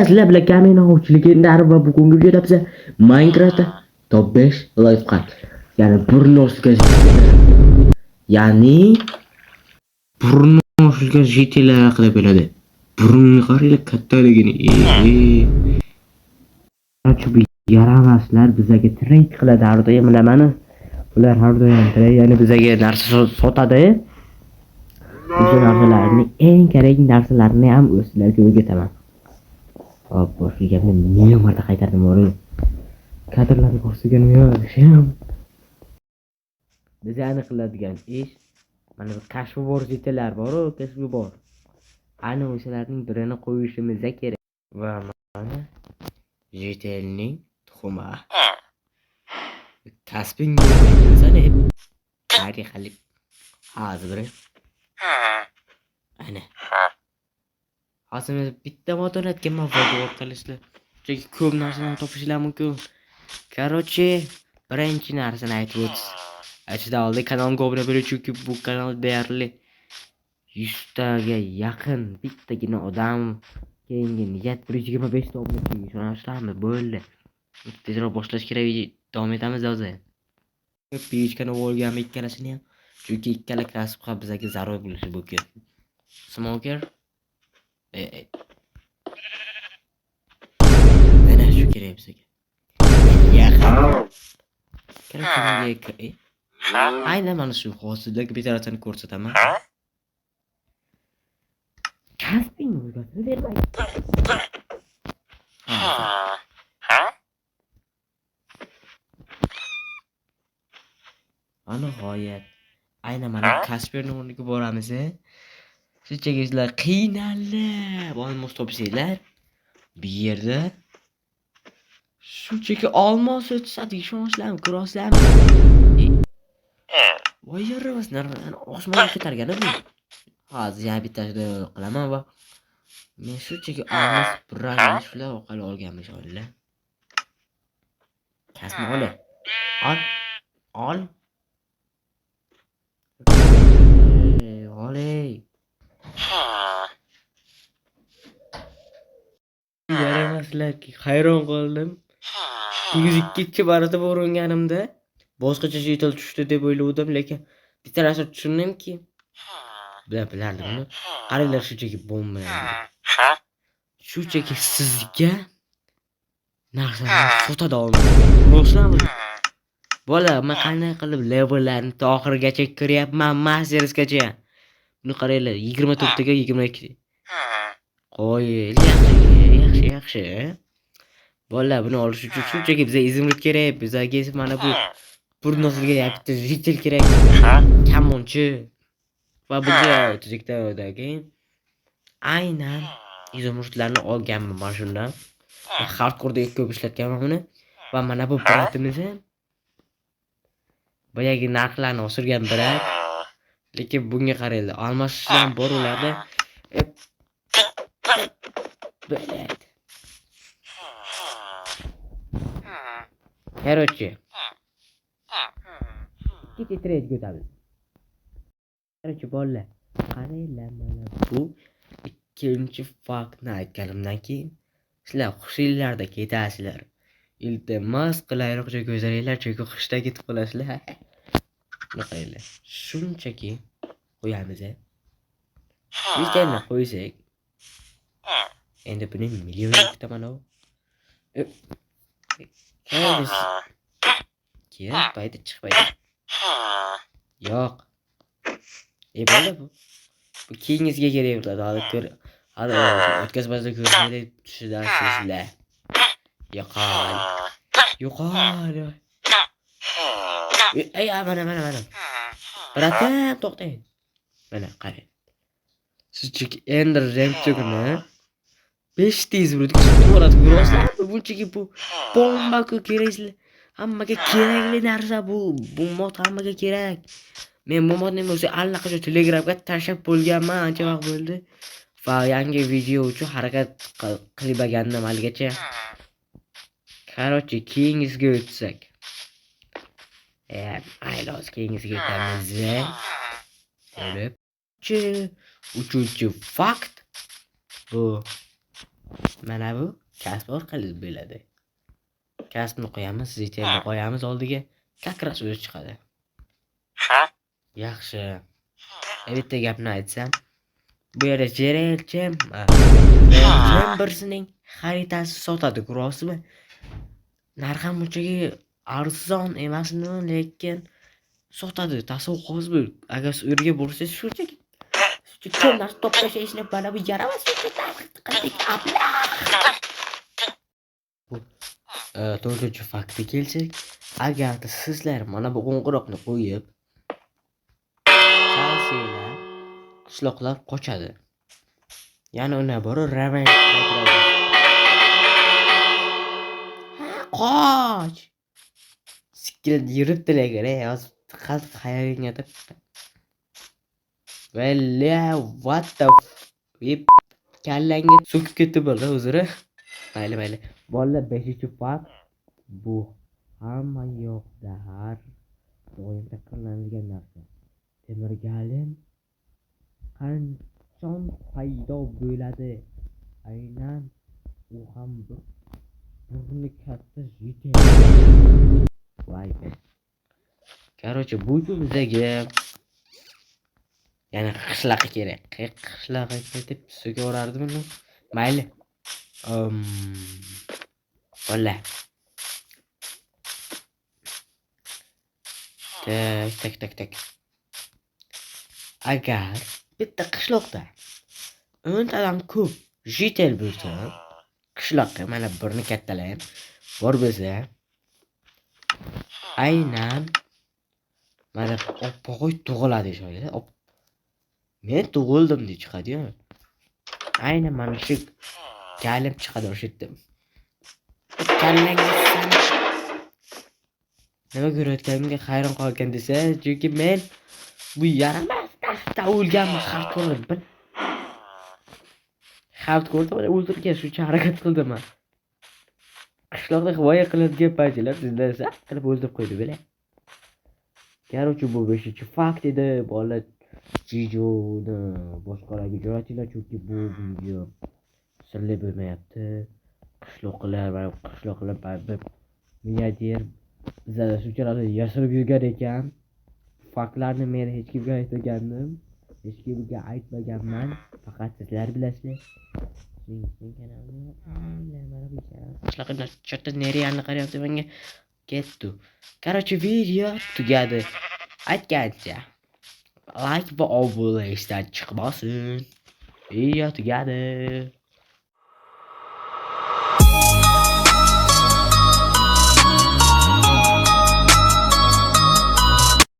sizlar bilan kamin ovchiligilar va bugungi videoda biz Minecraftda top 5 lifehack, ya'ni burun ostiga burun ostiga jitelar haqida bo'ladi. Burunni qaranglar kattaligini. Qarchi bu yaramaslar bizga trade qiladi har doim bilamani. Ular har doim trade, ya'ni bizga narsa sotadi. O'sha narsalarning eng kerakli narsalarini ham o'zlariga o'rgataman. Hop, boshqa gapni million marta qaytardim o'g'lim. Kadrlarni ko'rsatganim yo'q. Biz aniq qiladigan ish mana bu kashf bor jitelar bor-ku, kashf bor. Ana o'shalarning birini qo'yishimiz kerak. Va mana jitelning tuxumi. Kasbing bo'lsa-ne? Tarixlik. Hozir ana. Hozir bitta motorlatga muvaffaqiyat qilishlar. Chunki ko'p narsalarni topishlar mumkin. Короче, birinchi narsani aytib o'tamiz. Aytishdan oldin kanalimga obuna bo'ling, chunki bu kanal deyarli 100 taga yaqin bittagina odam keyingi niyat 125 ta obunachiga ishonasizlarmi? Bo'ldi. Tezroq boshlash kerak, davom etamiz hozir. Pechkani olganmi ikkalasini ham. Chunki ikkala kasb ham bizga zarur bo'lishi mumkin. Smoker. Mana shu kerak bizga. Kerak. Aynan mana shu hozirlik bitaratsani ko'rsataman. Kasbing o'rgatib bermaydi. Ana g'oyat. Aynan mana Kasperning o'rniga boramiz. Shunchaki sizlar qiynalib olmos topsanglar, bu yerda shunchaki olmos o'tishadi, ishonchlarmi, ko'rasizlarmi? Voy yaramas, narxlarni osmonga ko'targan bu. Hozir yana bittasini qilaman va men shunchaki olmos burani shular orqali olganman shunlar. Kasbni ol. Ol. Oley. Yaramaslarki, hayron qoldim. 102 marotaba uringanimda boshqacha jetel tushdi deb o'yladim, lekin bitta narsa tushundimki, bilardim. Qaranglar, shunchaki bomba. Shunchaki sizga narsalarni sotadi olmayman. Boshlanmi? Bola, men qanday qilib levellarni oxirigacha kiryapman, mastersgacha. Buni qaranglar, 24 taga 22. Qo'yil, yaxshi. Bola, buni olish uchun shunchaki bizga izimlik kerak. Bizga mana bu burnosizga bitta jitel kerak. Kamonchi. Va bizga tuzikdagi aynan izimliklarni olganman mana shundan. Hardcore'da ko'p ishlatganman buni. Va mana bu bratimiz ham boyagi narxlarni oshirgan brat. Lekin bunga qaranglar, almashishlar bor ularda. Bo'ladi. Короче. Ikkita trade ko'tamiz. Короче, bolalar, qaranglar, mana bu ikkinchi faktni aytganimdan keyin sizlar xushinglarda ketasizlar. Iltimos qulayroq joyga o'zlaringlar, chunki xushda ketib qolasizlar. Qaranglar, shunchaki qo'yamiz. Bizlarni qo'ysak, endi buni million kutaman. Chiqmaydi. Yo'q. Bola bu. Bu keyingizga kerak bo'ladi. Hali o'tkazmasdan ko'rishmaydi tushidasizlar. Yo'qol. Ey, mana. Bratim, to'xtang. Mana qarang. Shunchaki Ender Remchukni 5 tez urdik. To'g'ri ko'rasizlar. Bunchaki bu bomba-ku kerakli. Hammaga kerakli narsa bu. Bu mod hammaga kerak. Men bu modni o'zi allaqachon Telegramga tashlab bo'lganman, ancha vaqt bo'ldi. Va yangi video uchun harakat qilmagandim haligacha. Короче, keyingizga o'tsak. Aylos keyingizga o'tamiz. Uchinchi fakt bu Mana bu kasb orqali bo'ladi. Kasbni qo'yamiz, retailni qo'yamiz oldiga, как раз o'zi chiqadi. Yaxshi. Bitta gapni aytsam, bu yerda Jerelchem birsining xaritasi sotadi, ko'ryapsizmi? Narxi ham unchalik arzon emasmi, lekin sotadi. Tasavvur qilasiz, agar o'rga bo'lsangiz shunchaki narsa to'plashni mana bu yaramas bu to'rtinchi faktga kelsak, agarda sizlar mana bu qo'ng'iroqni qo'yib chalsanglar, qishloqlar qochadi. Ya'ni uni bor revansh qaytaradi. Qoch! Sikilib yuribdilar kerak, hozir qalb xayolinga deb. What the kallangga so'kib ketdi bo'ldi o'zira. Mayli. Bolalar 5-fakt bu hamma yoqda har doim takrorlanadigan narsa. Temirgalin qachon paydo bo'ladi? Aynan u ham bir burni katta jiti. Voy be. Короче, bu bizdagi ya'ni qishloqqa kerak. Qishloqqa ketib so'kaverardimi? Mayli. Valla. Tak. Agar bitta qishloqda 10 tadan ko'p jitel bo'lsa, qishloqqa mana burni kattalar bor bo'lsa, aynan mana oppo'g'oy tug'iladi shoyda. Men tug'ildim deb chiqadi-yu. Aynan mana shu galim chiqadi o'sha yerda. Kallangiz nima ko'rayotganimga hayron qolgan desa, chunki men bu yaramas taxta o'lganmi xalq ko'rdim. Xalq ko'rdim, o'ldirgan shuncha harakat qildim men. Qishloqda himoya qiladigan paytlar sizlar esa qilib o'ldirib qo'ydi bela. Короче, bu 5-fakt edi. Bolalar videoni boshqalarga jo'natinglar, chunki bu video sirli bo'lmayapti. Qishloqlar milliarder bizlar shunchalar yashirib yurgan ekan. Faktlarni men hech kimga aytmagandim. Hech kimga aytmaganman. Faqat sizlar bilasizlar. Qishloqda chatta neriyani qarayapti menga. Ketdi. Короче, video tugadi. Aytgancha like va obunalashdan chiqmasin. Video tugadi.